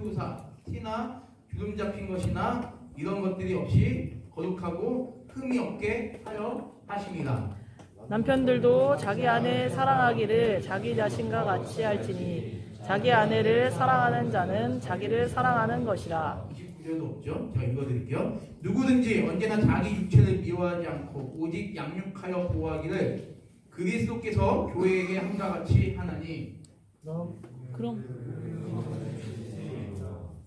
혈구사, 티나 주름 잡힌 것이나 이런 것들이 없이 거룩하고 흠이 없게 하여 하십니다. 남편들도 자기 아내 사랑하기를 자기 자신과 같이 할지니 자기 아내를 사랑하는 자는 자기를 사랑하는 것이라. 29절도 없죠? 제가 읽어드릴게요. 누구든지 언제나 자기 육체를 미워하지 않고 오직 양육하여 보호하기를 그리스도께서 교회에게 함과 같이 하나니. 그럼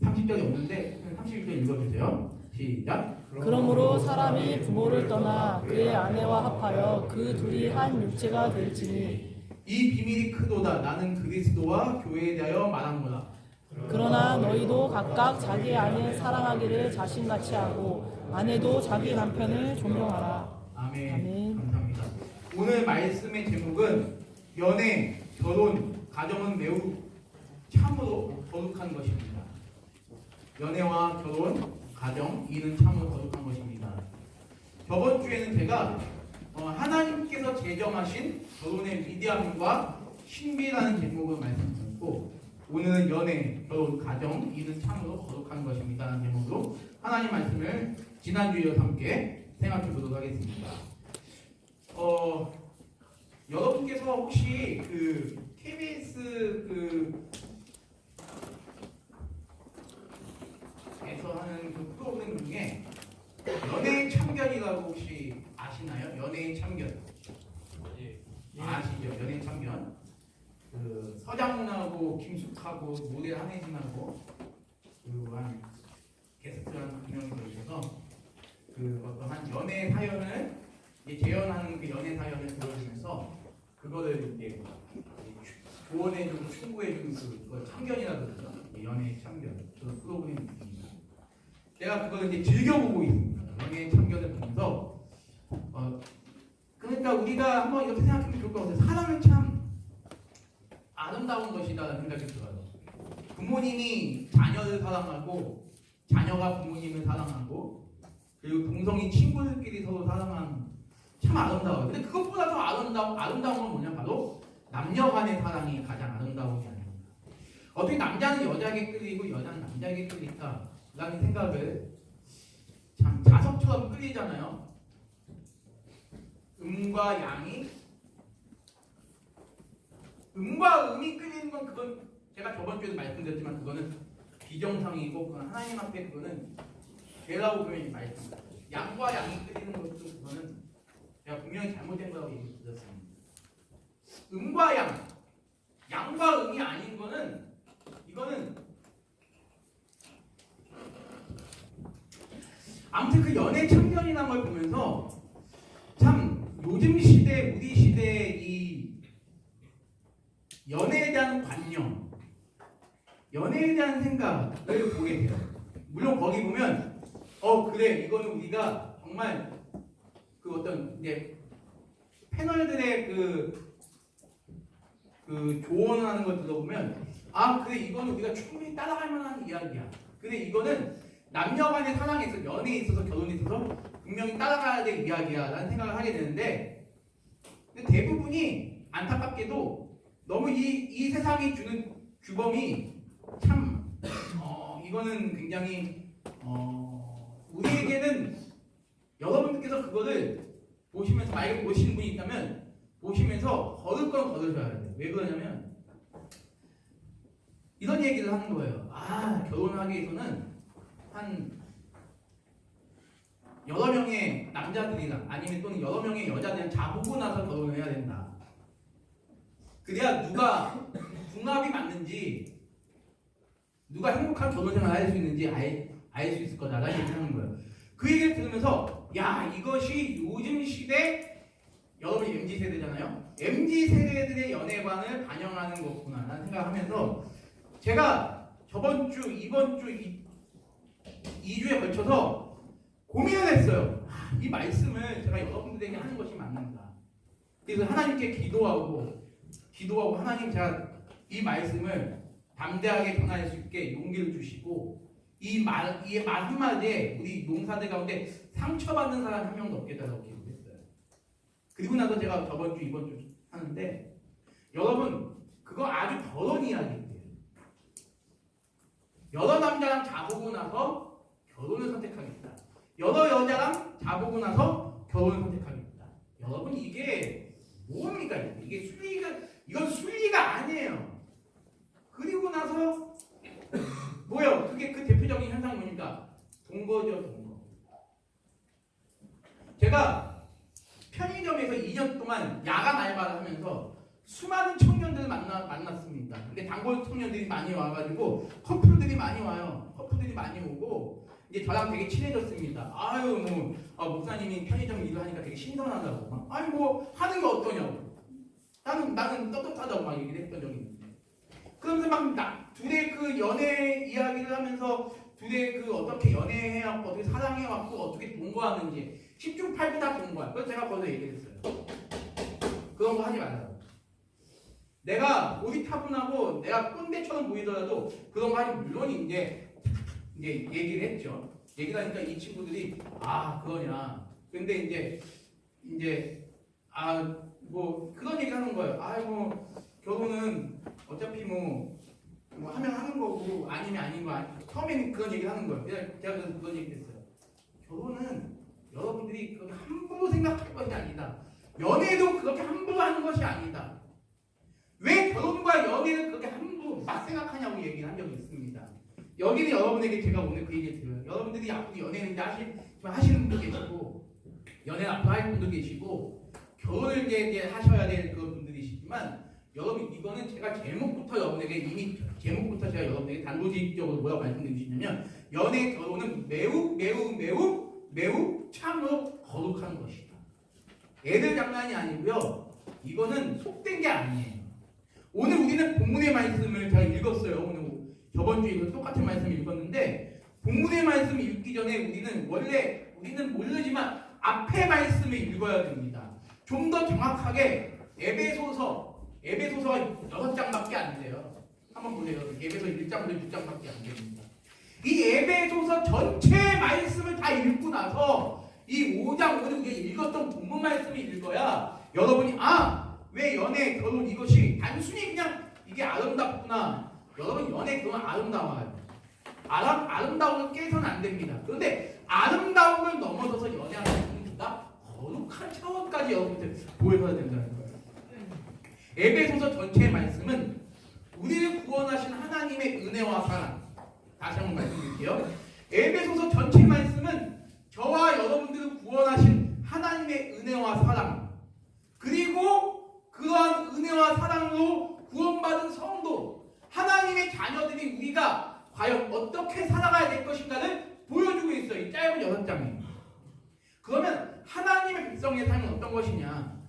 30절이 없는데 31절 읽어주세요. 시작. 그러므로 사람이 부모를 떠나 그의 아내와 합하여 그 둘이 한 육체가 될지니 이 비밀이 크도다. 나는 그리스도와 교회에 대하여 말하노라. 그러나 너희도 각각 자기 아내 사랑하기를 자신같이 하고 아내도 자기 남편을 존경하라. 아멘. 아멘. 감사합니다. 오늘 말씀의 제목은 연애, 결혼, 가정은 매우 참으로 거룩한 것입니다. 연애와 결혼, 가정, 이는 참으로 거룩한 것입니다. 저번 주에는 제가 하나님께서 제정하신 결혼의 위대함과 신비라는 제목을 말씀드렸고, 오늘은 연애, 결혼, 가정, 이는 참으로 거룩한 것입니다 라는 제목으로 하나님 말씀을 지난주에 이어서 함께 생각해 보도록 하겠습니다. 여러분께서 혹시 KBS 에서 하는 그 프로그램 중에 연예인 참견이라고 혹시 아시나요? 연예인 참견. 아시죠? 연예인 참견. 서장훈하고 김숙하고 모델 한혜진하고 그리고 한 게스트한 두 명이 들어오셔서 어떤 한 연애 사연을 재현하는 그 연애 사연을 들어주면서 그거를 이제 조언해주고 충고해주는 그걸 참견이라고 그러죠. 연예인 참견. 그런 프로그램이 있습니다. 제가 그걸 이제 즐겨보고 있습니다. 연예인 참견을 보면서 그러니까 우리가 한번 이렇게 생각하면 좋을 것 같아요. 사랑은 참 아름다운 것이다라는 생각이 들어요. 부모님이 자녀를 사랑하고 자녀가 부모님을 사랑하고 그리고 동성인 친구들끼리 서로 사랑하는 참 아름다워요. 근데 그것보다 더 아름다운 건 뭐냐? 바로 남녀 간의 사랑이 가장 아름다운 게 아닙니다. 어떻게 남자는 여자에게 끌리고 여자는 남자에게 끌릴까? 라는 생각을 참 자석처럼 끌리잖아요. 음과 음이 끌리는 건 그건 제가 저번 주에도 말씀드렸지만 그거는 비정상이고 그건 하나님 앞에 그거는 죄라고 분명히 말씀드렸습니다. 양과 양이 끌리는 것도 그거는 제가 분명히 잘못된 거라고 얘기드렸습니다. 음과 양과 음이 아닌 거는 이거는 아무튼 그 연애 참견이라는 걸 보면서 참 요즘 시대 우리 시대의 이 연애에 대한 관념, 연애에 대한 생각을 보게 돼요. 물론 거기 보면 그래 이거는 우리가 정말 그 어떤 이제 패널들의 그 조언하는 걸 들어보면 그래 이거는 우리가 충분히 따라갈 만한 이야기야. 그래 이거는 남녀 간의 사랑에 있어서 연애에 있어서 결혼에 있어서 분명히 따라가야 될 이야기야 라는 생각을 하게 되는데 근데 대부분이 안타깝게도 너무 이 세상이 주는 규범이 참 이거는 굉장히 우리에게는 여러분들께서 그거를 보시면서 만약에 보시는 분이 있다면 보시면서 걸을 건 걸으셔야 돼요. 왜 그러냐면 이런 얘기를 하는 거예요. 결혼하기 위해서는 한 여러 명의 남자들이랑 아니면 또는 여러 명의 여자들이랑 자보고 나서 결혼을 해야 된다. 그래야 누가 궁합이 맞는지 누가 행복한 결혼 생활을 할 수 있는지 알 수 있을 거다라는 얘기를 하는 거예요. 그 얘기를 들으면서 이것이 요즘 시대 여러분이 MZ세대잖아요. MZ세대들의 연애관을 반영하는 거구나 라는 생각을 하면서 제가 저번 주, 이번 주 2주에 걸쳐서 고민을 했어요. 이 말씀을 제가 여러분들에게 하는 것이 맞는가. 그래서 하나님께 기도하고 하나님 제가 이 말씀을 담대하게 전할 수 있게 용기를 주시고 이 말 한마디에 우리 농사들 가운데 상처받는 사람 한 명도 없게 해달라고 기도했어요. 그리고 나서 제가 저번 주 이번 주 하는데 여러분 그거 아주 더러운 이야기예요. 여러 남자랑 자보고 나서 결혼을 선택하겠다. 여러 여자랑 자보고 나서 결혼을 선택하겠다. 여러분 이게 뭡니까? 이게 이건 순리가 아니에요. 그리고 나서 뭐예요? 그게 그 대표적인 현상이 뭡니까? 동거죠, 동거. 제가 편의점에서 2년 동안 야간 알바를 하면서 수많은 청년들을 만났습니다. 근데 단골 청년들이 많이 와가지고 커플들이 많이 와요. 커플들이 많이 오고 이제 저랑 되게 친해졌습니다. 아유 목사님이 편의점 일을 하니까 되게 신선하다고 막 아니 뭐 하는 게 어떠냐고 나는 떳떳하다고 막 얘기를 했던 적이 있는데 그러면서 막 둘의 그 연애 이야기를 하면서 둘의 그 어떻게 연애해왔고 어떻게 사랑해왔고 어떻게 동거하는지 10중 8구 다 동거야. 그래서 제가 거기서 얘기를 했어요. 그런 거 하지 말라고. 내가 고리타분하고 내가 꼰대처럼 보이더라도 그런 거 하지 물론 이제 얘기를 했죠. 얘기를 하니까 이 친구들이 그거냐. 근데 이제 뭐 그런 얘기 하는 거예요. 결혼은 어차피 뭐 하면 하는 거고 아니면 아닌 거 처음에는 그런 얘기 하는 거예요. 제가 그래서 그런 얘기 했어요. 결혼은 여러분들이 그렇게 함부로 생각할 것이 아니다. 연애도 그렇게 함부로 하는 것이 아니다. 왜 결혼과 연애를 그렇게 함부로 막 생각하냐고 얘기를 한 적이 있습니다. 여기는 여러분에게 제가 오늘 그 얘기를 드려요. 여러분들이 앞으로 연애는 이제 하시는 분도 계시고 연애를 앞으로 할 분도 계시고 결혼을 이제 하셔야 될 그런 분들이시지만 여러분 이거는 제가 제목부터 제가 여러분에게 단도직입적으로 뭐라고 말씀드리시냐면 연애 결혼은 매우 참으로 거룩한 것이다. 애들 장난이 아니고요. 이거는 속된 게 아니에요. 오늘 우리는 본문의 말씀을 잘 읽었어요. 오늘 저번 주에 똑같은 말씀을 읽었는데 본문의 말씀을 읽기 전에 우리는 모르지만 앞에 말씀을 읽어야 됩니다. 좀 더 정확하게 에베소서가 6장밖에 안 돼요. 한번 보세요. 에베소 1장부터 6장밖에 안 됩니다. 이 에베소서 전체 말씀을 다 읽고 나서 이 5장 오늘 우리가 읽었던 본문 말씀을 읽어야 여러분이 왜 연애, 결혼 이것이 단순히 그냥 이게 아름답구나. 여러분 연애, 결혼 아름다워요. 아름다운 걸 깨서는 안 됩니다. 그런데 아름다운 걸 넘어서서 연애하는 것보다 거룩한 차원까지 여러분들 보여줘야 된다는 거예요. 에베소서 전체의 말씀은 우리를 구원하신 하나님의 은혜와 사랑. 다시 한번 말씀드릴게요. 에베소서 전체 말씀은 저와 여러분들을 구원하신 하나님의 은혜와 사랑 그리고 그러한 은혜와 사랑으로 구원받은 성도 하나님의 자녀들이 우리가 과연 어떻게 살아가야 될 것인가를 보여주고 있어요. 이 짧은 6장에. 그러면 하나님의 백성의 삶은 어떤 것이냐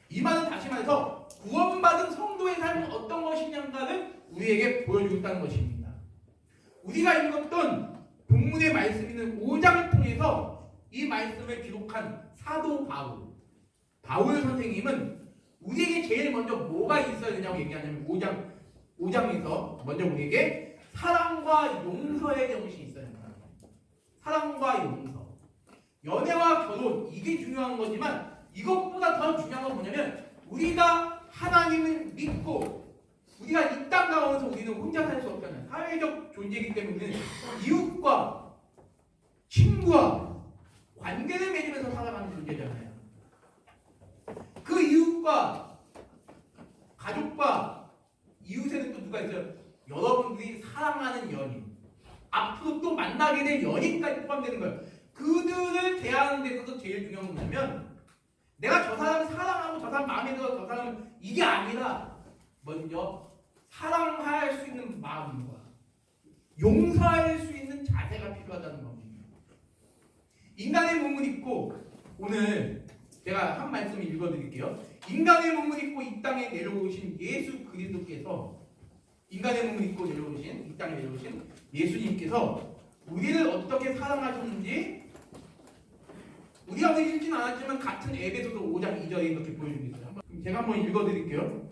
이 말은 다시 말해서 구원받은 성도의 삶은 어떤 것이냐를 우리에게 보여주고 있다는 것입니다. 우리가 읽었던 본문의 말씀 있는 5장을 통해서 이 말씀을 기록한 사도 바울 선생님은 우리에게 제일 먼저 뭐가 있어야 되냐고 얘기하냐면 5장에서 먼저 우리에게 사랑과 용서의 정신이 있어야 된다. 사랑과 용서. 연애와 결혼 이게 중요한 거지만 이것보다 더 중요한 건 뭐냐면 우리가 하나님을 믿고 우리가 이 땅 가운데서 우리는 혼자 살 수 없잖아요. 사회적 존재이기 때문에 우리는 이웃과 친구와 관계를 맺으면서 살아가는 존재잖아요. 그 이웃과 가족과 이웃에는 또 누가 있어요? 여러분들이 사랑하는 연인 앞으로 또 만나게 될 연인까지 포함되는 거예요. 그들을 대하는 데서도 제일 중요한 건 뭐냐면 내가 저 사람을 사랑하고 저 사람 마음에 들어 저 사람 이게 아니라 먼저 사랑할 수 있는 마음과 용서할 수 있는 자세가 필요하다는 겁니다. 인간의 몸을 입고 오늘 제가 한 말씀 읽어드릴게요. 인간의 몸을 입고 이 땅에 내려오신 예수 그리스도께서 인간의 몸을 입고 내려오신 이 땅에 내려오신 예수님께서 우리를 어떻게 사랑하셨는지 우리가 읽지는 않았지만 같은 에베소서 5장 2절에 이렇게 보여주고 있어요. 제가 한번 읽어드릴게요.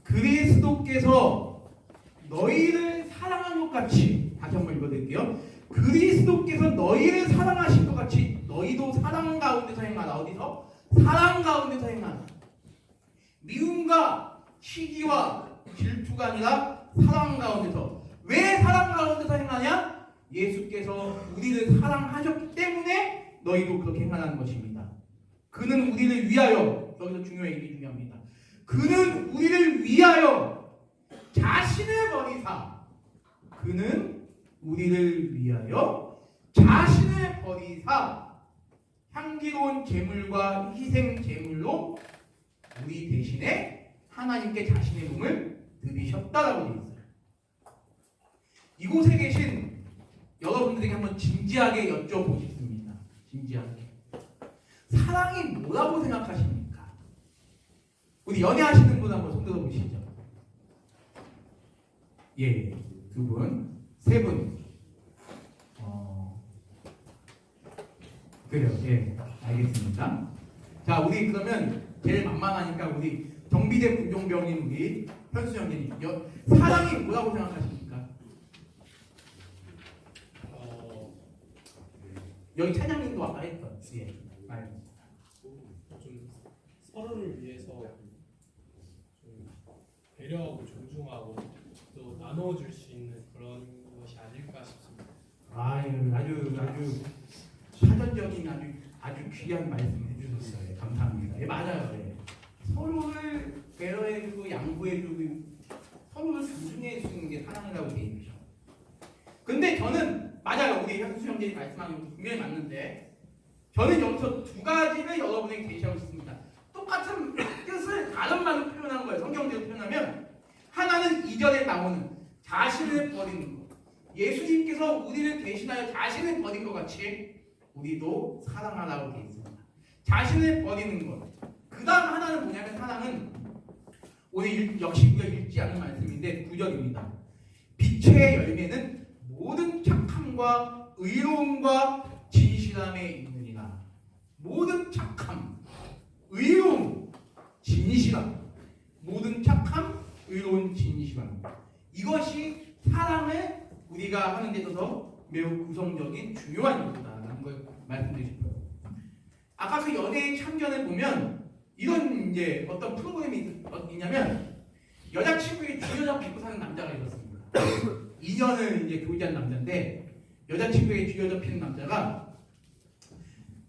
그리스도께서 너희를 사랑한 것 같이 다시 한번 읽어드릴게요. 그리스도께서 너희를 사랑하신 것 같이 너희도 사랑 가운데서 행하라. 어디서? 사랑 가운데서 행하라. 미움과 시기와 질투가 아니라 사랑 가운데서. 왜 사랑 가운데서 행하냐? 예수께서 우리를 사랑하셨기 때문에 너희도 그렇게 행하라는 것입니다. 그는 우리를 위하여, 여기서 중요해, 이게 중요합니다. 그는 우리를 위하여 자신을 버리사, 그는 우리를 위하여 자신을 버리사 향기로운 제물과 희생 제물로 우리 대신에 하나님께 자신의 몸을 드리셨다라고 되어 있어요. 이곳에 계신 여러분들에게 한번 진지하게 여쭤보겠습니다. 진지하게. 사랑이 뭐라고 생각하십니까? 우리 연애하시는 분 한번 손 들어보시죠. 예, 두 분, 세 분. 그래요. 예, 알겠습니다. 자, 우리 그러면 제일 만만하니까 우리 경비대 군종병님, 우리 현수 형님, 사랑이 뭐라고 생각하십니까? 여기 차장님도 아까 했던, 예, 말입니다. 좀 서로를 위해서 좀 배려하고 존중하고 또 나눠줄 수 있는 그런 것이 아닐까 싶습니다. 아주 사전적인 아주 귀한 말씀 해주셨어요. 예, 감사합니다. 예, 맞아요. 예. 서로를 배려해주고 양보해주고 서로를 존중해주는 게 사랑이라고 되어 있죠. 근데 저는 맞아요. 우리 현수 형제님 말씀하는 거 분명히 맞는데 저는 여기서 두 가지를 여러분에게 제시하고 싶습니다. 똑같은 뜻을 다른 말로 표현한 거예요. 성경대로 표현하면 하나는 2절에 나오는 자신을 버리는 것. 예수님께서 우리를 대신하여 자신을 버린 것 같이 우리도 사랑하라고 되어 있습니다. 자신을 버리는 것. 그 다음 하나는 뭐냐면 사랑은 오늘 역시 우리가 읽지 않은 말씀인데 9절입니다. 빛의 열매는 모든 착함과 의로움과 진실함에 있느니라. 모든 착함, 의로움, 진실함. 모든 착함, 의로운 진실함. 이것이 사랑을 우리가 하는 데 있어서 매우 구성적인 중요한 요소다라는 걸 말씀드리고 싶어요. 아까 그 연애의 참견을 보면 이런 이제 어떤 프로그램이 있냐면 여자친구에게 주여자 뵙고 사는 남자가 있었습니다. 2년을 이제 교제한 남자인데 여자친구에게 주여자 피는 남자가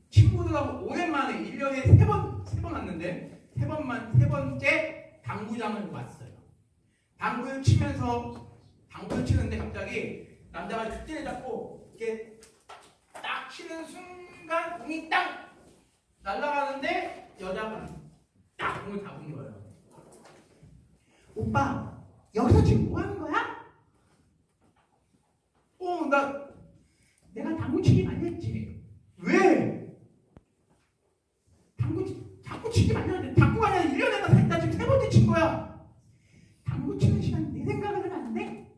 친구들하고 오랜만에 1년에 3번 왔는데 세 번째 당구장을 왔어요. 당구를 치는데 갑자기 남자가 숫대를 잡고 이렇게 딱 치는 순간 공이 딱 날아가는데 여자가 딱 공을 잡은 거예요. 오빠 여기서 지금 뭐 하는 거야? 내가 당구 치기 많이 했지. 왜? 당구 치기 많이 했는데 당구가 아니라 1년에 나 지금 3번째 친 거야. 당구 치는 시간 내 생각을 하면 안 돼?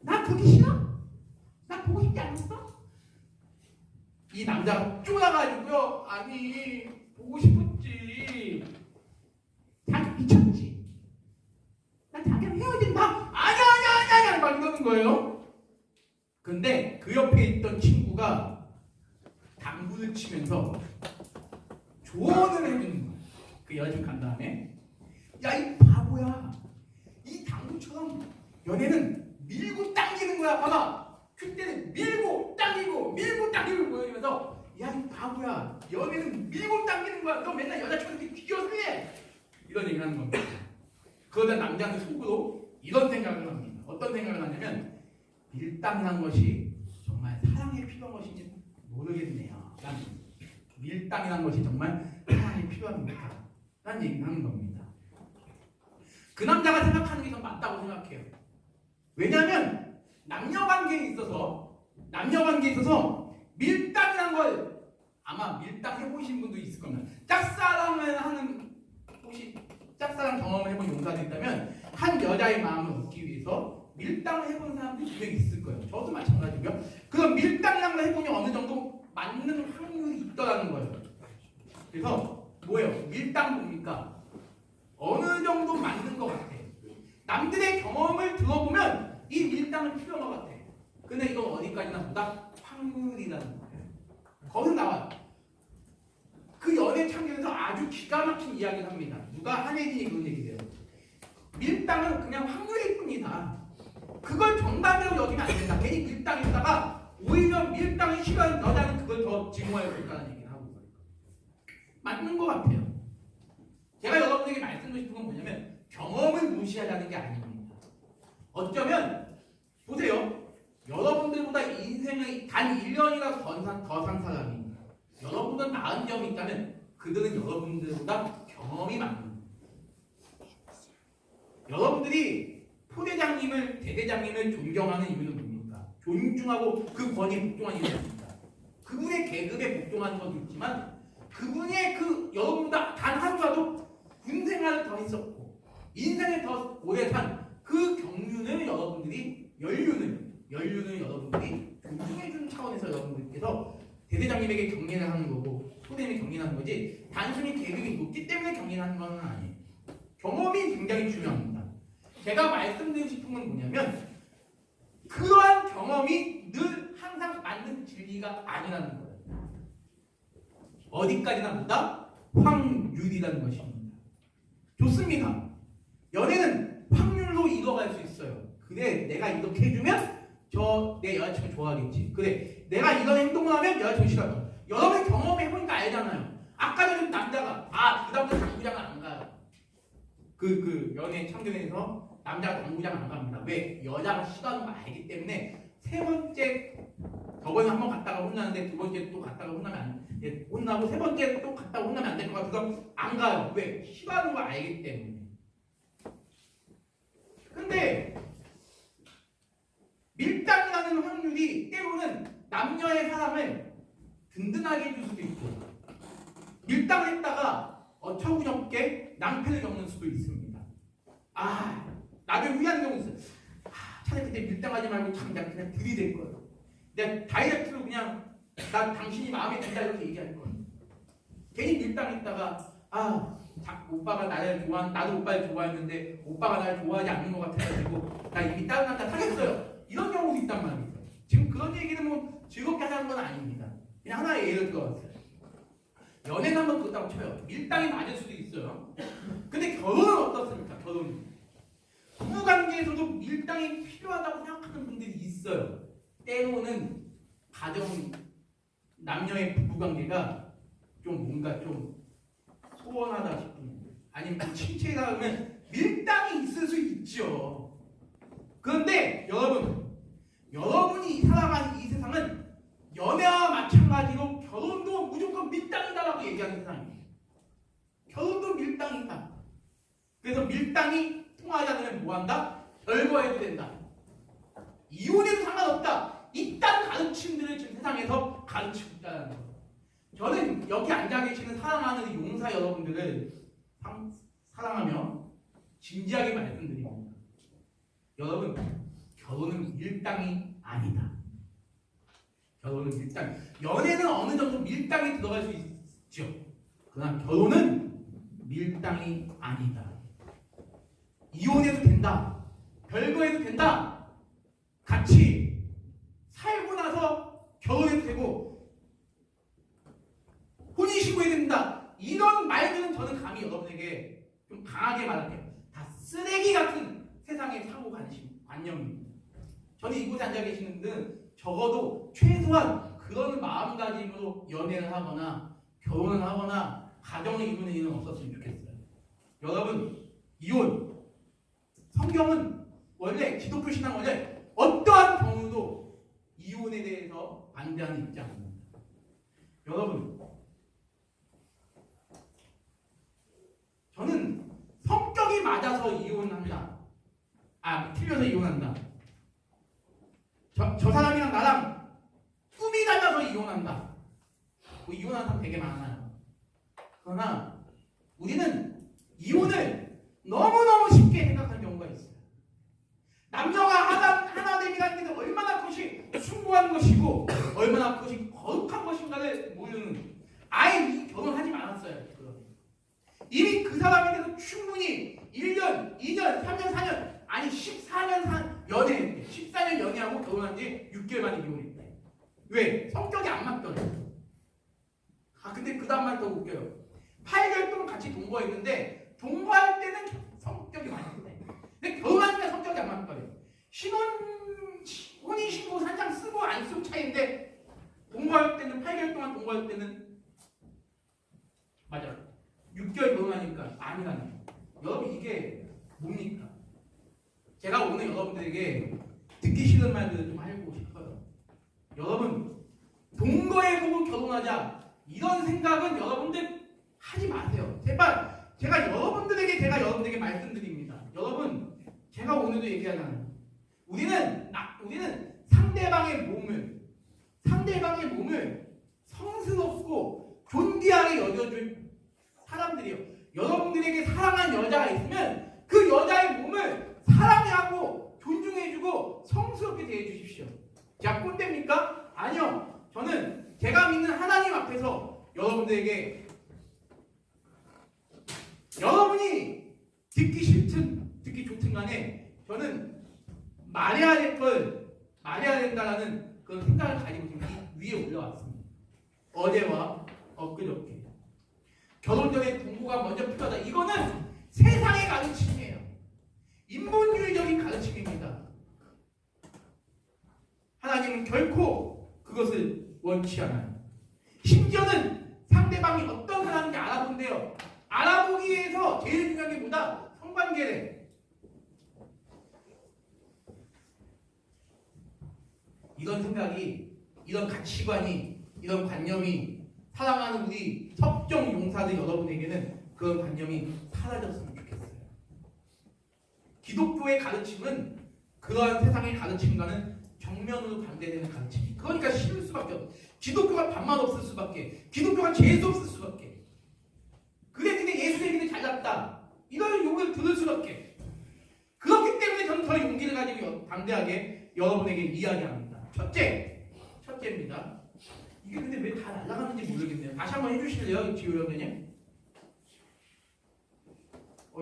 나 그렇게 싫어? 나 보고 싶지 않았어? 이 남자가 쫄아가지고요. 아니 보고 싶었지. 자기 미쳤지. 나 자기랑 헤어진다. 아니야 막 이러는 거예요. 근데 그 옆에 있던 친구가 당구를 치면서 조언을 해주는 거야. 그 여자친구 간 다음에 야 이 바보야. 이 당구처럼 연애는 밀고 당기는 거야. 봐봐. 그때는 밀고 당기고 보여주면서 야 이 바보야. 연애는 밀고 당기는 거야. 너 맨날 여자친구한테 뒤져서 해. 이런 얘기를 하는 겁니다. 그러다 남자는 속으로 이런 생각을 합니다. 어떤 생각을 하냐면 밀당이란 것이 정말 사랑에 필요한 것인지 모르겠네요. 밀당이란 것이 정말 사랑에 필요합니까? 라는 얘기를 하는 겁니다. 그 남자가 생각하는 게 더 맞다고 생각해요. 왜냐하면 남녀관계에 있어서 밀당이란 걸 아마 밀당 해보신 분도 있을 겁니다. 짝사랑 경험을 해본 용사들이 있다면 한 여자의 마음을 얻기 위해서 밀당을 해본 사람들이 분명히 있을 거예요. 저도 마찬가지고요. 그럼 밀당이란 걸 해보니 어느 정도 맞는 확률이 있더라는 거예요. 그래서 뭐예요? 밀당 뭡니까? 어느 정도 맞는 것 같아. 남들의 경험을 들어보면 이 밀당은 필요한 것 같아. 근데 이건 어디까지나 보다 확률이라는 거예요. 거기서 나와요. 그 연애 참견에서 아주 기가 막힌 이야기를 합니다. 누가 한혜진이 그런 얘기를 해요. 밀당은 그냥 확률일 뿐이다. 그걸 정답이라고 여기면 안 된다. 괜히 밀당했다가 오히려 밀당이 싫어하는 여자는 그걸 더 증오할 수 있다는 얘기를 하고 있어요. 맞는 것 같아요. 제가 여러분에게 말씀드리고 싶은 건 뭐냐면 경험을 무시하자는 게 아닙니다. 어쩌면 보세요. 여러분들보다 인생의 단 1년이라도 더 산 사람이 여러분들 나은 점이 있다면 그들은 여러분들보다 경험이 많습니다. 여러분들이 포대장님을 대대장님을 존경하는 이유는 뭡니까? 존중하고 그 권위에 복종하는 이유는 뭡니까? 그분의 계급에 복종하는 것도 있지만 그분의 그 여러분보다 단 하루라도 군 생활을 더 했었고 인생을 더 오래 산 그 경륜을 여러분들이 연륜을 여러분들이 존중해주는 차원에서 여러분들께서 대대장님에게 경례를 하는 거고 포대님이 경례하는 거지 단순히 계급이 높기 때문에 경례하는 건 아니에요. 경험이 굉장히 중요합니다. 제가 말씀드리고 싶은 건 뭐냐면 그러한 경험이 늘 항상 맞는 진리가 아니라는 거예요. 어디까지나 보다 확률이라는 것입니다. 좋습니다. 연애는 확률로 이뤄갈 수 있어요. 그래 내가 이렇게 해주면 내 여자친구 좋아하겠지. 그래 내가 이런 행동을 하면 여자친구 싫어하고. 여러분이 경험해보니까 알잖아요. 아까 전에 남자가 그 남자 당구장을 안 가요. 그 연애 참견에서 남자가 당구장 안 갑니다. 왜? 여자가 싫어하는 거 알기 때문에 세 번째 저번에 한 번 갔다가 혼나는데 두 번째 또 갔다가 혼나고 세 번째 또 갔다가 혼나면 안 될 것 같아서 안 가요. 왜? 싫어하는 거 알기 때문에. 근데 밀당이라는 확률이 때로는 남녀의 사람을 든든하게 해줄 수도 있고 밀당을 했다가 어처구니없게 낭패를 겪는 수도 있습니다. 나중에 후회하는 경우 있어요. 차라리 그때 밀당하지 말고 참 내가 그냥 들이댈 거예요. 내가 다이렉트로 그냥 나 당신이 마음에 든다 이렇게 얘기할 거예요. 괜히 밀당했다가 오빠가 나를 나도 오빠를 좋아했는데 오빠가 나를 좋아하지 않는 것 같아가지고 나 이미 다른 남자 사귀었어요. 이런 경우도 있단 말이에요. 지금 그런 얘기는 뭐 즐겁게 하자는 건 아닙니다. 그냥 하나의 예를 들어봤어요. 연애는 한번 그렇다고 쳐요. 밀당이 맞을 수도 있어요. 근데 결혼은 어떻습니까? 결혼은 부부관계에서도 밀당이 필요하다고 생각하는 분들이 있어요. 때로는 남녀의 부부관계가 좀 뭔가 좀 소원하다 싶은 아니면 친체가 하면 밀당이 있을 수 있죠. 그런데 여러분이 살아가는 이 세상은 연애와 마찬가지로 결혼도 무조건 밀당이다라고 얘기하는 세상이에요. 결혼도 밀당이다. 그래서 밀당이 통하지 않으면 뭐한다? 별거해도 된다. 이혼해도 상관없다. 이딴 가르침들을 지금 세상에서 가르치고 있다는 거예요. 저는 여기 앉아 계시는 사랑하는 용사 여러분들을 사랑하며 진지하게 말씀드립니다. 여러분, 결혼은 밀당이 아니다. 결혼은 밀당. 연애는 어느 정도 밀당이 들어갈 수 있죠. 그러나 결혼은 밀당이 아니다. 이혼해도 된다. 별거해도 된다. 같이 살고 나서 결혼해도 되고 혼인신고해야 된다. 이런 말들은 저는 감히 여러분에게 좀 강하게 말할게요. 다 쓰레기 같은 세상의 사고관념입니다. 저는 이곳에 앉아 계시는 분들은 적어도 최소한 그런 마음가짐으로 연애를 하거나 결혼을 하거나 가정을 이루는 일은 없었으면 좋겠어요. 여러분, 이혼 성경은 원래 기독교 신앙 원래 어떠한 경우도 이혼에 대해서 반대하는 입장입니다. 여러분, 저는 성격이 맞아서 이혼합니다. 틀려서 이혼한다. 저 사람이랑 나랑 꿈이 달라서 이혼한다. 이혼하는 사람 되게 많아요. 그러나 우리는 이혼을 너무너무 쉽게 생각하는 경우가 있어요. 남녀가 하나됨이라는 게 얼마나 그것이 숭고한 것이고 얼마나 그것이 거룩한 것인가를 모르는 아예 결혼하지 말았어요. 이미 그 사람에 대해서 충분히 1년, 2년, 3년, 4년 아니 14년 연애했대. 14년 연애하고 결혼한 지 6개월 만에 이혼했대. 왜? 성격이 안 맞더래. 근데 그 다음 말 더 웃겨요. 8개월 동안 같이 동거했는데 동거할 때는 성격이 맞았대. 근데 결혼하니까 성격이 안 맞는 거예요. 혼인신고 산장 쓰고 안 쓰고 차이인데 동거할 때는 8개월 동안 동거할 때는 맞아 6개월 결혼하니까 아니라는 여러분 이게 뭡니까? 제가 오늘 여러분들에게 듣기 싫은 말들을 좀 하고 싶어요. 여러분 동거해보고 결혼하자 이런 생각은 여러분들 하지 마세요. 제발 제가 여러분들에게 말씀드립니다. 여러분 제가 오늘도 얘기하잖아요. 우리는 상대방의 몸을 성스럽고 존귀하게 여겨줄 사람들이요. 여러분들에게 사랑하는 여자가 있으면 그 여자의 몸을 사랑하고 존중해주고 성스럽게 대해주십시오. 제가 꼰대입니까? 아니요. 저는 제가 믿는 하나님 앞에서 여러분들에게 여러분이 듣기 싫든 듣기 좋든 간에 저는 말해야 될 걸 말해야 된다라는 그런 생각을 가지고 지금 위에 올라왔습니다. 어제와 엊그저께 결혼 전에 동거가 먼저 필요하다. 이거는 세상의 가르침이에요. 인본주의적인 가르침입니다. 하나님은 결코 그것을 원치 않아요. 심지어는 상대방이 어떤 사람인지 알아본대요. 알아보기 위해서 제일 중요한 게 뭐다? 성관계래. 이런 생각이, 이런 가치관이, 이런 관념이 사랑하는 우리 석정 용사들 여러분에게는 그런 관념이 사라졌으면 좋겠어요. 기독교의 가르침은 그러한 세상의 가르침과는 정면으로 반대되는 가르침이. 그러니까 싫을 수밖에 없어. 기독교가 반말 없을 수밖에. 기독교가 재수 없을 수밖에. 그래 근데 예수 얘기는 잘났다. 이런 욕을 들을 수밖에. 그렇기 때문에 저는 더 용기를 가지고 담대하게 여러분에게 이야기합니다. 첫째입니다. 이게 근데 왜 다 날아가는지 모르겠네요. 다시 한번 해주실래요, 지효 형님?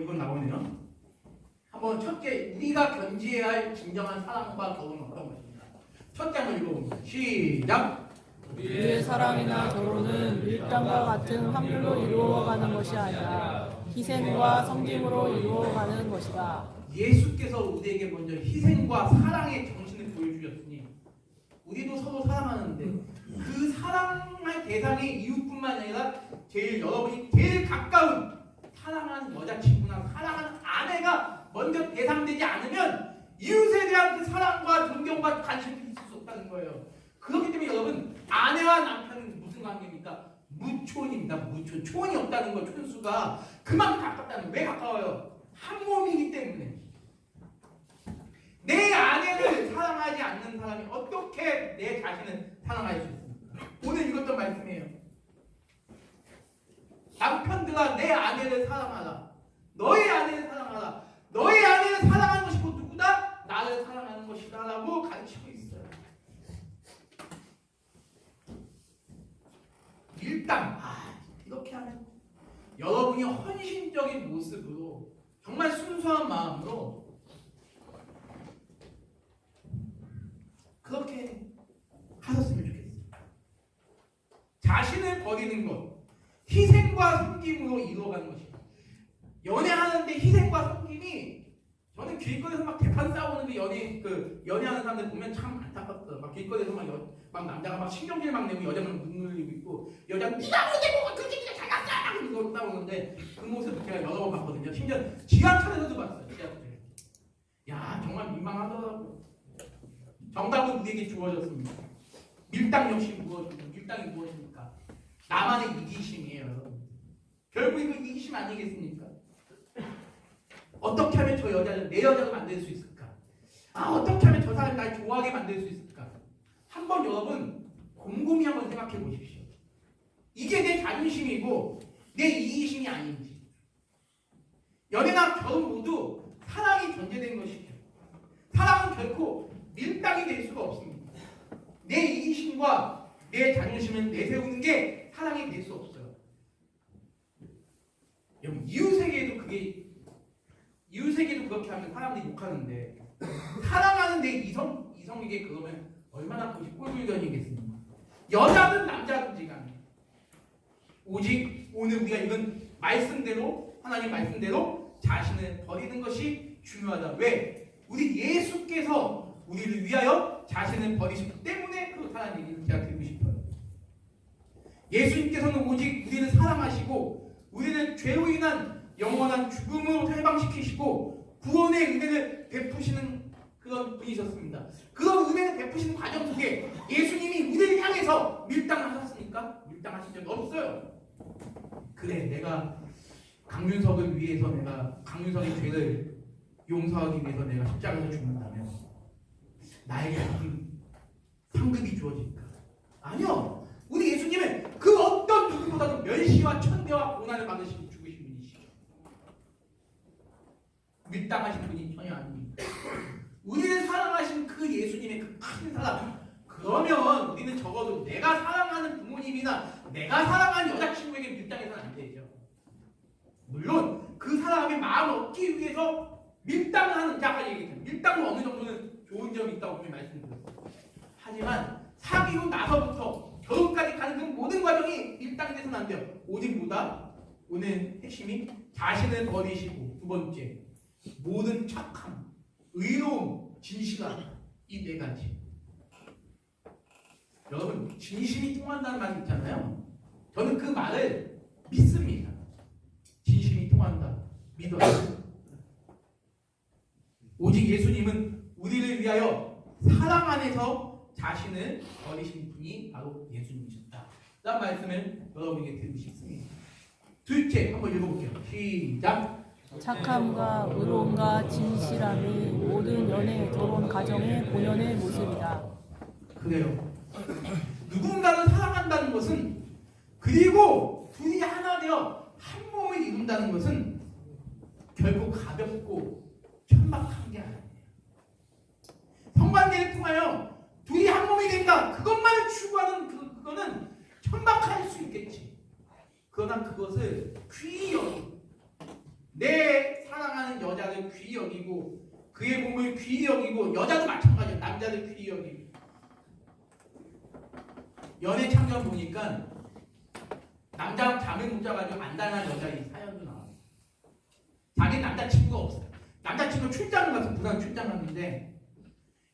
이건 나오네요. 한번 첫째, 우리가 견지해야 할 진정한 사랑과 결혼은 어떤 것입니다. 첫째 한번 읽어봅니다. 시작. 우리의 사랑이나 결혼은 밀당과 같은 확률로 이루어가는 것이 아니라 희생과 섬김으로 이루어가는 것이다. 예수께서 우리에게 먼저 희생과 사랑의 정신을 보여주셨으니 우리도 서로 사랑하는데 그 사랑할 대상이 이웃뿐만 아니라 여러분이 제일 가까운 사랑하는 여자친구나 사랑하는 아내가 먼저 대상되지 않으면 이웃에 대한 그 사랑과 존경과 관심이 있을 수 없다는 거예요. 그렇기 때문에 여러분 아내와 남편은 무슨 관계입니까? 무촌입니다. 무촌. 초원이 없다는 거 촌수가 그만큼 가깝다는 거예요. 왜 가까워요? 한 몸이기 때문에. 내 아내를 사랑하지 않는 사람이 어떻게 내 자신을 사랑할 수 있습니까? 오늘 읽었던 말씀이에요. 남편들아 내 아내를 사랑하라. 너의 아내를 사랑하라. 너의 아내를 사랑하는 것이 곧 누구다? 나를 사랑하는 것이다 라고 가르치고 있어요. 일단 이렇게 하면 여러분이 헌신적인 모습으로 정말 순수한 마음으로 그렇게 하셨으면 좋겠어요. 자신을 버리는 것, 희생과 섬김으로 이루어가는 것입니다. 연애하는데 희생과 섬김이 저는 길거리에서 막 대판 싸우는 연애하는 사람들 보면 참 안타깝더라고요. 막 길거리에서 막 남자가 막 신경질 막 내고 여자는 눈물 흘리고 있고 여자는 네가 언제 보고 그 새끼가 잘났어! 이러고 싸우는데 그 모습을 제가 여러 번 봤거든요. 심지어 지하철에서도 봤어요. 지하철에. 야 정말 민망하더라고요. 정답은 우리에게 주어졌습니다. 밀당 역시 무엇입니까? 밀당이 무엇입니까? 나만의 이기심이에요. 결국 이거 이기심 아니겠습니까? 어떻게 하면 저 여자를 내 여자로 만들 수 있을까? 어떻게 하면 저 사람이 날 좋아하게 만들 수 있을까? 한번 여러분 곰곰이 한번 생각해 보십시오. 이게 내 자존심이고 내 이기심이 아닌지. 연애나 결혼 모두 사랑이 전제된 것이죠. 사랑은 결코 밀당이 될 수가 없습니다. 내 이기심과 내 자존심을 내세우는 게 사랑이 될 수 없어요. 여러분 이웃에게도 그렇게 하면 사람들이 욕하는데 사랑하는 내 이성에게 그러면 얼마나 그것이 꼴불견이겠습니까? 여자든 남자든지 간에 오직 오늘 우리가 읽은 말씀대로 하나님 말씀대로 자신을 버리는 것이 중요하다. 왜? 우리 예수께서 우리를 위하여 자신을 버리셨기 때문에 그렇다는 얘기를 제가 드리고 싶어요. 예수님께서는 오직 우리를 사랑하시고 우리를 죄로 인한 영원한 죽음으로 해방시키시고 구원의 은혜를 베푸시는 그런 분이셨습니다. 그런 은혜를 베푸시는 과정 속에 예수님이 우리를 향해서 밀당하셨습니까? 밀당하신 적이 없어요. 그래, 내가 강윤석을 위해서 내가 강윤석의 죄를 용서하기 위해서 내가 십자가에서 죽는다면 나에게 무슨 상급이 주어질까? 아니요. 우리 예수님은 그 어떤 누구보다도 멸시와 천대와 고난을 받으시고 죽으신 분이시죠. 밀당하신 분이 전혀 아닙니다. 우리를 사랑하신 그 예수님의 그 큰 사랑, 그러면 우리는 적어도 내가 사랑하는 부모님이나 내가 사랑하는 여자친구에게 밀당해서는 안 되죠. 물론 그 사람의 마음을 얻기 위해서 밀당하는, 아까 얘기했잖아요. 밀당도 어느 정도는 좋은 점이 있다고 분명히 말씀드렸어요. 하지만 사귀고 나서부터 결혼까지 가는 그 모든 과정이 밀당이 돼서는 안 돼요. 오직 뭐다? 오늘 핵심이 자신을 버리시고, 두 번째 모든 착함, 의로움, 진실함, 이 네 가지. 여러분, 진심이 통한다는 말이 있잖아요. 저는 그 말을 믿습니다. 진심이 통한다. 믿어요. 오직 예수님은 우리를 위하여 사랑 안에서 자신을 버리신 분이 바로 예수님이셨다. 라는 말씀을 여러분에게 드리고 싶습니다. 둘째, 한번 읽어볼게요. 시작. 착함과 의로움과 진실함이 모든 연애 결혼 가정의 본연의 모습이다. 그래요. 누군가를 사랑한다는 것은, 그리고 둘이 하나 되어 한 몸을 이룬다는 것은 결코 가볍고 천박한 게 아니에요. 성관계를 통하여 둘이 한 몸이 된다, 그것만을 추구하는 그거는 천박할 수 있겠지. 그러나 그것을 귀히 여기고, 내 사랑하는 여자를 귀히 여기고, 그의 몸을 귀히 여기고, 여자도 마찬가지야. 남자를 귀히 여기고. 연애 창전 보니까 남자랑 잠을 못 자가지고 안달난 여자의 사연도 나와요. 자기 남자친구가 없어요. 남자친구 출장을 가서 부산 출장 갔는데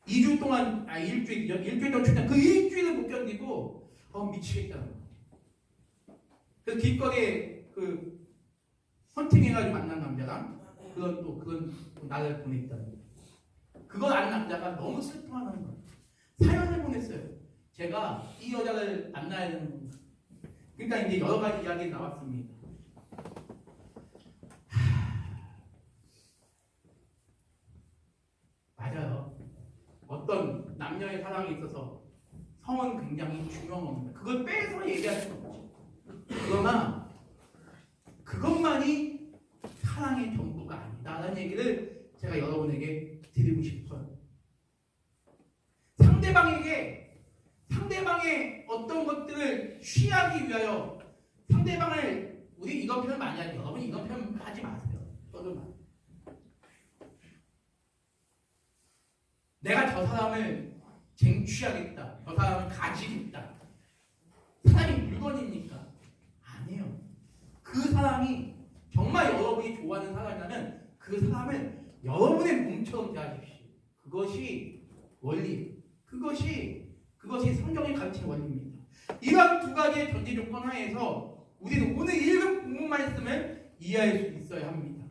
2주 동안, 일주일 동안 출장, 그 일주일을 못 견디고 미치겠다는 거예요. 그 길거리에 그 헌팅해가지고 만난 남자랑 그런 날을 보냈다는 거예요. 그걸 아는 남자가 너무 슬퍼하는 거예요. 사연을 보냈어요. 제가 이 여자를 만나야 되는 겁니다. 그러니까 이제 여러 가지 이야기 나왔습니다. 맞아요. 어떤 남녀의 사랑에 있어서 성은 굉장히 중요한 겁니다. 그걸 빼서 얘기할 수 없지. 그러나 그것만이 사랑의 전부가 아니다라는 얘기를 제가 여러분에게 드리고 싶어요. 상대방의 어떤 것들을 취하기 위하여 상대방을, 우리 이런 표현 많이 하죠. 여러분 이런 표현 하지 마세요. 저도 말. 내가 저 사람을 쟁취하겠다, 저 사람을 가지겠다. 사람이 물건입니까? 아니에요. 그 사람이 정말 여러분이 좋아하는 사람이라면 그 사람을 여러분의 몸처럼 대하십시오. 그것이 원리, 그것이 성경이 가르치는 원리입니다. 이런 두 가지의 전제 조건 하에서 우리는 오늘 읽은 본문 말씀을 이해할 수 있어야 합니다.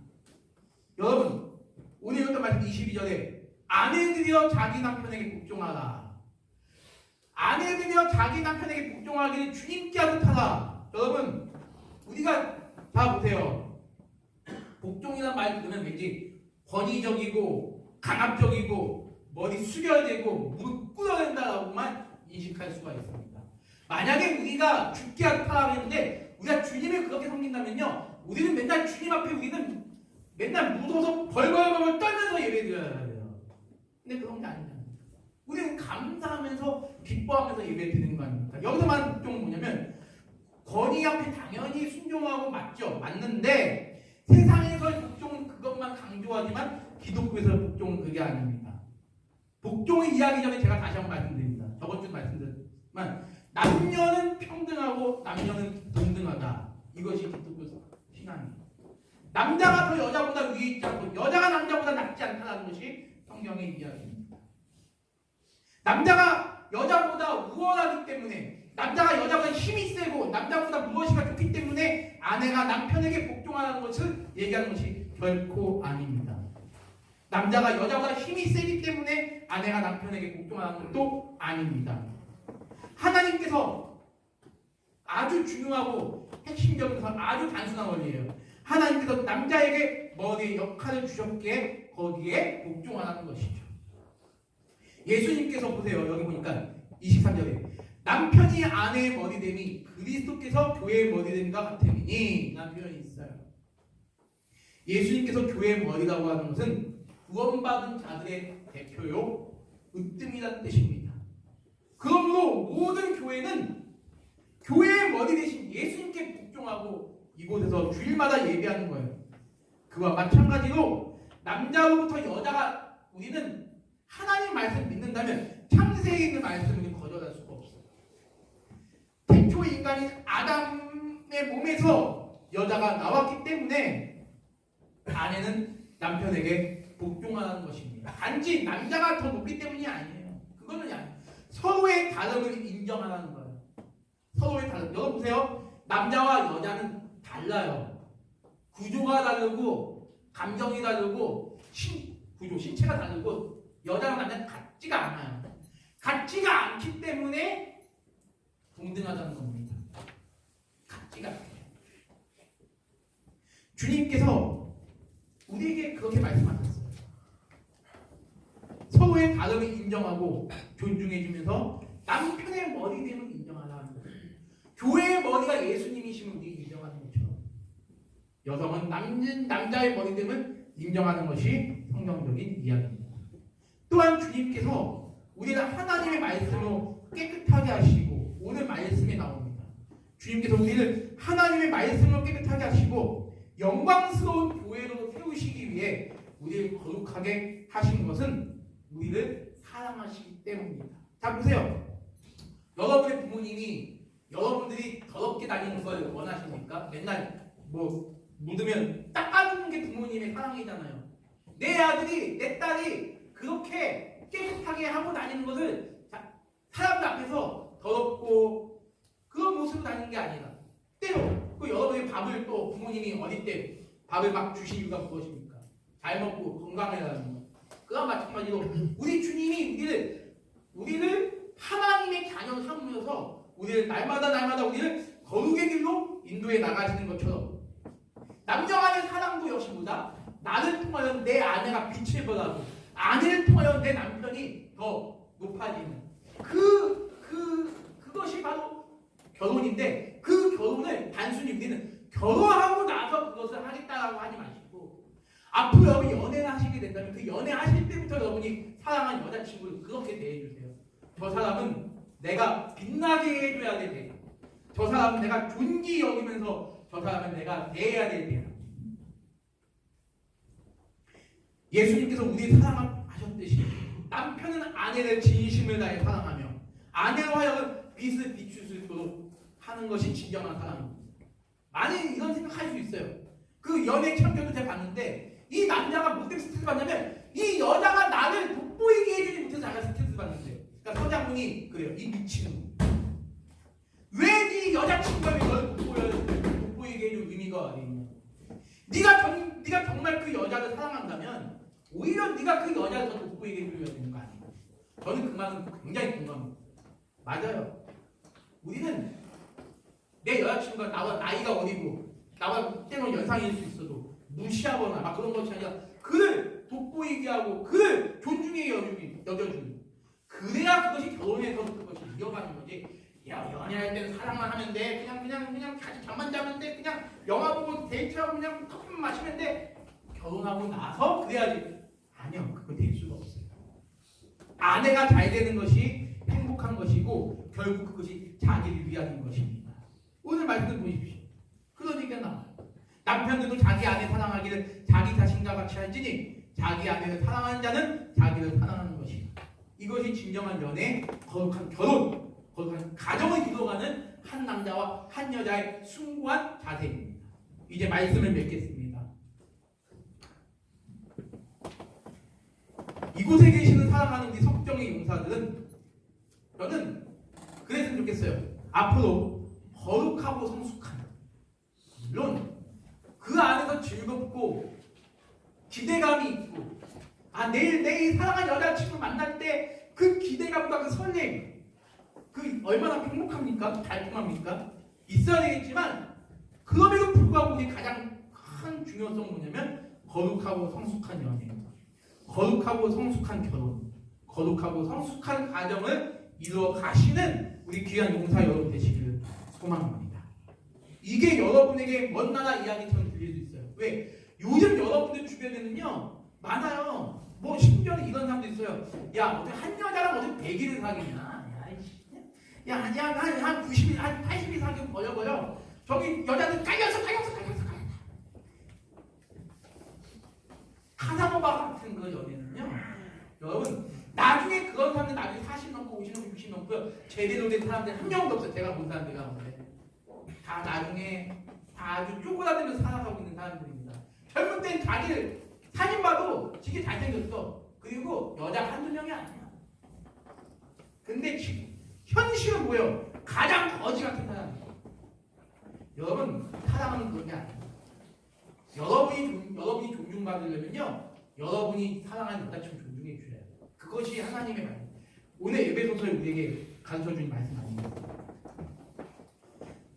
여러분, 오늘 읽었던 말씀 22절에 아내들이여 자기 남편에게 복종하라. 아내들이여 자기 남편에게 복종하기를 주님께 하듯하라. 여러분, 우리가 다 보세요. 복종이라는 말 들으면 왠지 권위적이고 강압적이고 머리 숙여야 되고 무릎 꿇어야 된다라고만 인식할 수가 있습니다. 만약에 우리가 죽게 하라 했는데 우리가 주님을 그렇게 섬긴다면요, 우리는 맨날 주님 앞에 우리는 맨날 묻어서 벌벌벌 떨면서 예배드려야 돼요. 근데 그런 게 아니잖아요. 우리는 감사하면서 기뻐하면서 예배드리는 거 아닙니까? 여기서 말하는 복종은 뭐냐면 권위 앞에 당연히 순종하고 맞는데 세상에서의 복종은 그것만 강조하지만 기독교에서의 복종은 그게 아닙니다. 복종의 이야기 전에 제가 다시 한번 말씀드립니다. 저번 주도 말씀드렸지만 남녀는 평등하고 남녀는 동등하다. 이것이 기독교 신앙입니다. 남자가 더 여자보다 위에 있지 않고 여자가 남자보다 낮지 않다는 것이 성경의 이야기입니다. 남자가 여자보다 우월하기 때문에, 남자가 여자보다 힘이 세고 남자보다 무엇이가 좋기 때문에 아내가 남편에게 복종하는 것을 얘기하는 것이 결코 아닙니다. 남자가 여자보다 힘이 세기 때문에 아내가 남편에게 복종하는 것도 아닙니다. 하나님께서 아주 중요하고 핵심적인 아주 단순한 원리예요. 하나님께서 남자에게 머리의 역할을 주셨기에 거기에 복종하라는 것이죠. 예수님께서 보세요. 여기 보니까 23절에 남편이 아내의 머리됨이 그리스도께서 교회의 머리됨과 같으니 라는 표현이 있어요. 예수님께서 교회의 머리라고 하는 것은 구원받은 자들의 대표요 으뜸이라는 뜻입니다. 그러므로 모든 교회는 교회의 머리 대신 예수님께 복종하고 이곳에서 주일마다 예배하는 거예요. 그와 마찬가지로 남자로부터 여자가, 우리는 하나님 말씀 믿는다면 창세에 있는 말씀을 거절할 수가 없어요. 태초 인간인 아담의 몸에서 여자가 나왔기 때문에 아내는 남편에게 복종하는 것입니다. 단지 남자가 더 높기 때문이 아니에요. 그거는 아니에요. 서로의 다름을 인정하라는 거예요. 서로의 다름. 여러분 보세요. 남자와 여자는 달라요. 구조가 다르고 감정이 다르고 구조, 신체가 다르고 여자랑 남자는 같지가 않아요. 같지가 않기 때문에 동등하다는 겁니다. 같지가 않아요. 주님께서 우리에게 그렇게 말씀하셨어요. 서로의 다름을 인정하고 존중해주면서 남편의 머리됨을 인정하라는 거예요. 교회의 머리가 예수님이시면 우리 인정하는 것처럼 여성은 남자의 머리됨을 인정하는 것이 성경적인 이야기입니다. 또한 주님께서 우리를 하나님의 말씀으로 깨끗하게 하시고, 오늘 말씀에 나옵니다. 주님께서 우리를 하나님의 말씀으로 깨끗하게 하시고 영광스러운 교회로 세우시기 위해 우리를 거룩하게 하신 것은 우리를 사랑하시기 때문입니다. 자 보세요. 여러분의 부모님이 여러분들이 더럽게 다니는 걸 원하십니까? 맨날 뭐 묻으면 닦아주는 게 부모님의 사랑이잖아요. 내 아들이, 내 딸이 그렇게 깨끗하게 하고 다니는 것을 사람들 앞에서 더럽고 그런 모습으로 다니는 게 아니라, 때로 그 여러분의 밥을 또 부모님이 어릴 때 밥을 막 주신 이유가 무엇입니까? 잘 먹고 건강해라는 거. 그와 마찬가지로 우리 주님이 우리를 하나님의 자녀로 삼으셔서 우리를 날마다 우리를 거룩의 길로 인도해 나가시는 것처럼, 남녀 간의 사랑도 역시보다 나를 통하여 내 아내가 빛을 발하고 아내를 통하여 내 남편이 더 높아지는 그것이 바로 결혼인데, 그 결혼을 단순히 우리는 결혼하고 나서 그것을 하겠다라고 하지 마시고, 앞으로 여러분이 연애를 하시게 된다면 그 연애하실 때부터 여러분이 사랑하는 여자친구를 그렇게 대해주세요. 저 사람은 내가 빛나게 해줘야 될 때, 저 사람은 내가 존귀 여기면서 저 사람은 내가 대해야 될 때. 예수님께서 우리 사랑하셨듯이 남편은 아내를 진심을 다해 사랑하며 아내로 하여금 빛을 비출 수 있도록 하는 것이 진정한 사랑입니다. 많이 이런 생각할 수 있어요. 그 연애 참견도 제가 봤는데, 이 남자가 뭐 때문에 스트레스 받냐면 이 여자가 나를 돋보이게 해주지 못해서 자기가 스트레스 받는데요. 그러니까 서장훈이 그래요. 이 미친놈. 왜 네 여자친구가 너를 돋보이게 해줄 의미가 어디 있냐. 네가 정말 그 여자를 사랑한다면 오히려 네가 그 여자를 더 돋보이게 해줘야 되는 거 아니에요. 저는 그 말은 굉장히 공감합니다. 맞아요. 우리는 내 여자친구가 나와 나이가 어리고 나와 때론 연상일 수 있어도 무시하거나 막 그런 것이 아니라 그를 돋보이게 하고 그를 존중해 여겨주는, 그래야 그것이 결혼에서 그것이 이어가는 거지. 야, 연애할 때는 사랑만 하면 돼. 그냥 같이 잠만 자면 돼. 그냥 영화 보고 데이트하고 그냥 커피만 마시면 돼. 결혼하고 나서 그래야지. 아니요, 그거 될 수가 없어요. 아내가 잘 되는 것이 행복한 것이고 결국 그것이 자기를 위한 것입니다. 오늘 말씀 보십시오. 그런 얘기가 나와요. 남편들도 자기 아내 사랑하기를 자기 자신과 같이 할지니 자기 아내를 사랑하는 자는 자기를 사랑하는 것이다. 이것이 진정한 연애, 거룩한 결혼, 거룩한 가정을 이루어가는 한 남자와 한 여자의 숭고한 자세입니다. 이제 말씀을 맺겠습니다. 이곳에 계시는 사랑하는 우리 석정의 용사들은 저는 그랬으면 좋겠어요. 앞으로 거룩하고 성숙한, 물론 그 안에서 즐겁고 기대감이 있고, 내일 사랑하는 여자친구 만날 때 그 기대감과 그 설렘, 그 얼마나 행복합니까? 달콤합니까? 있어야 되겠지만, 그럼에도 불구하고 우리 가장 큰 중요성은 뭐냐면 거룩하고 성숙한 연애, 거룩하고 성숙한 결혼, 거룩하고 성숙한 가정을 이루어 가시는 우리 귀한 용사 여러분 되시기를 소망합니다. 이게 여러분에게 먼 나라 이야기처럼 들릴 수 있어요. 왜? 요즘 여러분들 주변에는요 많아요. 뭐 심지어는 이런 사람도 있어요. 야, 어떻게 한 여자랑 어떻게 100일을 사귀냐? 야, 한 90일, 한 80일 사귀고 버려. 저기 여자들 깔렸어. 카사노바 같은 그 연애는요, 여러분 나중에 그런 사람들 나중에 40 넘고 50 넘고 60 넘고 제대로 된 사람들 한 명도 없어요. 제가 본 사람들 가운데 다 나중에 다 아주 쪼그라들면서 살아가고 있는 사람들입니다. 젊은 땐 자기를 사진 봐도 되게 잘생겼어. 그리고 여자 한두 명이 아니야. 근데 지금 현실은 뭐예요? 가장 거지 같은 사람. 여러분, 사랑은 그런 게 아니에요. 여러분이 존중받으려면요, 여러분이 사랑하는 여자친구 존중해 주셔야 돼요. 그것이 하나님의 말씀. 오늘 예배소서에 우리에게 가르쳐준 말씀 아닙니까?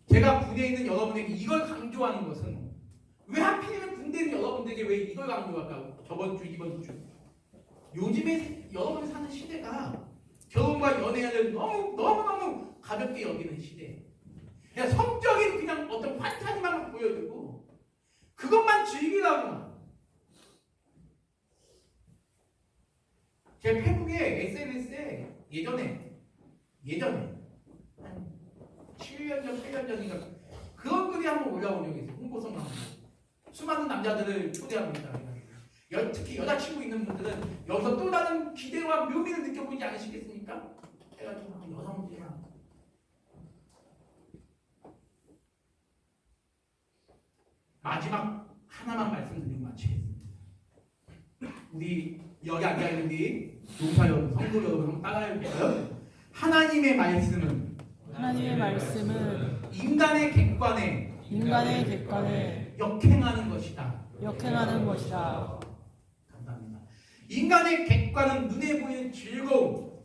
제가 군에 있는 여러분에게 이걸 강조하는 것은, 왜 하필이면 군대 있는 여러분들에게 왜 이걸 강조할까요? 저번 주, 이번 주. 요즘에 여러분이 사는 시대가 결혼과 연애를 너무너무 가볍게 여기는 시대. 그냥 성적인 그냥 어떤 환타지만 보여주고 그것만 즐기라고. 제 페북에 SNS에 예전에 한 7년 전, 8년 전인가 그런 글이 한번 올라온 적이 있어요. 홍보성만 수많은 남자들을 초대합니다. 특히 여자친구 있는 분들은 여기서 또 다른 기대와 묘미를 느껴보지 않으시겠습니까? 해가지고 여성분들만 마지막 하나만 말씀드리고 마치겠습니다. 우리 여기 앉아있는 우리 용사 여러분, 성도 여러분 한번 따라해볼까요? 하나님의 말씀은 인간의 객관에 역행하는 것이다. 감사합니다. 인간의 객관은 눈에 보이는 즐거움,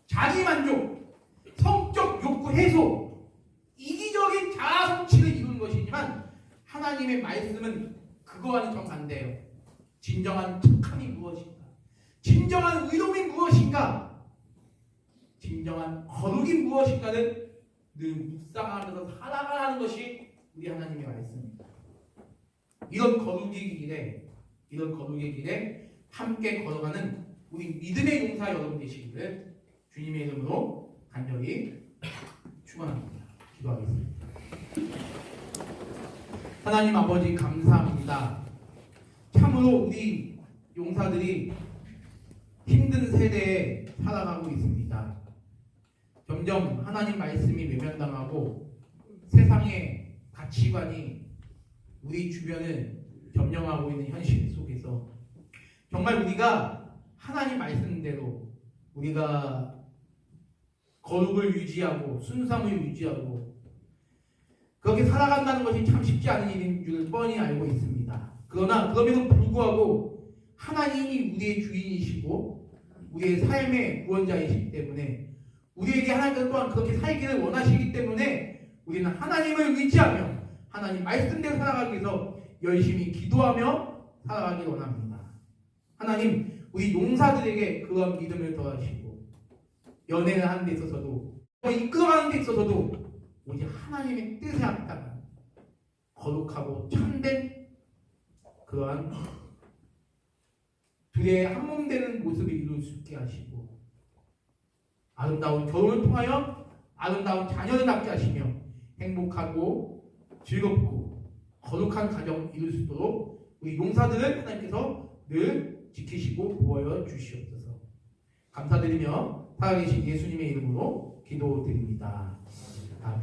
자기만족, 성적 욕구 해소, 이기적인 자아 성취를 이루는 것이지만 하나님의 말씀은 그거와는 정반대예요. 진정한 착함이 무엇인가? 진정한 의로움이 무엇인가? 진정한 거룩이 무엇인가를 늘 묵상하면서 살아가는 것이 우리 하나님의 말씀입니다. 이런 거룩의 길에 함께 걸어가는 우리 믿음의 용사 여러분 되시기를 주님의 이름으로 간절히 축원합니다. 기도하겠습니다. 하나님 아버지 감사합니다. 참으로 우리 용사들이 힘든 세대에 살아가고 있습니다. 점점 하나님 말씀이 외면당하고 세상의 가치관이 우리 주변을 점령하고 있는 현실 속에서 정말 우리가 하나님 말씀대로 우리가 거룩을 유지하고 순수함을 유지하고 그렇게 살아간다는 것이 참 쉽지 않은 일인 줄 뻔히 알고 있습니다. 그러나 그럼에도 불구하고 하나님이 우리의 주인이시고 우리의 삶의 구원자이시기 때문에 우리에게 하나님께서 또한 그렇게 살기를 원하시기 때문에 우리는 하나님을 의지하며 하나님 말씀대로 살아가기 위해서 열심히 기도하며 살아가길 원합니다. 하나님, 우리 용사들에게 그런 믿음을 더하시고 연애를 하는 데 있어서도 이끌어가는 데 있어서도 오직 하나님의 뜻에 합당한 거룩하고 참된 그러한 둘의 한몸 되는 모습을 이룰 수 있게 하시고 아름다운 결혼을 통하여 아름다운 자녀를 낳게 하시며 행복하고 즐겁고 거룩한 가정 이룰 수 있도록 우리 용사들을 하나님께서 늘 지키시고 보호하여 주시옵소서. 감사드리며 살아계신 예수님의 이름으로 기도드립니다. 아멘.